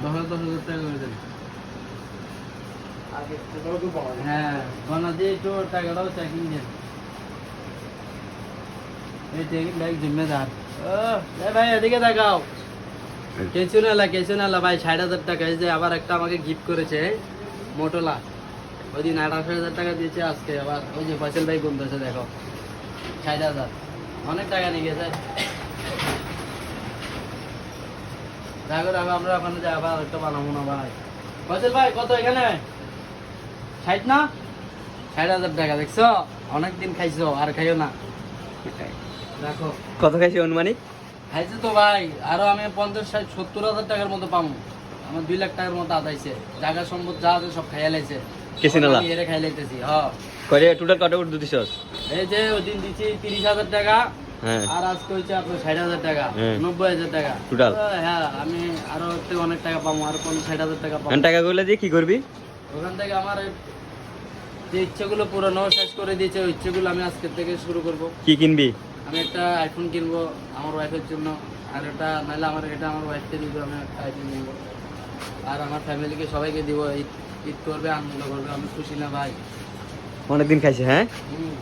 10,000 টাকা করে দেন। হ্যাঁ বানা দিয়ে একটু টাকাটাও চেকিং দেন। এই চেকিং ভাই জিম্মেদার। ভাই এদিকে দেখাও। কিছু না ভাই 60,000 টাকা। এই যে আবার একটা আমাকে গিফট করেছে মোটোলা। ওই দিন 28,000 টাকা দিয়েছে, আজকে আবার ওই যে ফয়সাল ভাই বলতেছে দেখো 60,000। অনেক টাকা নিয়ে গেছে। দেখো আমরা ওখানে যাই, আবার একটা বানাবো না ভাই। ফয়সাল ভাই কত এখানে? 60 না? 60,000 টাকা দেখছো? অনেকদিন খাইছো, আর খাইও না। দেখো কত খাইছি অনুমানিক? খাইছে তো ভাই, আরো আমি 50, 60, 70,000 টাকার মতো পাবো। আমার 2 লাখ টাকার মতো আদাইছে। জায়গা সম্পদ যা আছে সব খাইয়া লাইছে। কেসিনালা এরে খাই লাইতেছি। হ্যাঁ কয়টা টোটাল কত করে দিছস? এই যে ওই দিন দিছি 30,000 টাকা, হ্যাঁ আর আজকে হচ্ছে আপনার 60,000 টাকা, 90,000 টাকা টোটাল। হ্যাঁ আমি আরো একটু অনেক টাকা পাবো, আর 60,000 টাকা পাবো। টাকাগুলো দিয়ে কি করবি? ওখান থেকে আমার যে ইচ্ছেগুলো পুরনো শেষ করে দিয়েছে, ওই ইচ্ছেগুলো আমি আজকের থেকে শুরু করব। কি কিনবি? আমি একটা আইফোন কিনবো আমার ওয়াইফের জন্য, আর এটা নাহলে আমার এটা আমার ওয়াইফকে দিব। আমি একটা আইফোন কিনবো, আর আমার ফ্যামিলিকে সবাইকে দিব। ঈদ করবে, আনন্দ করবে। আমি খুশি না ভাই? অনেকদিন খাইছে। হ্যাঁ হুম।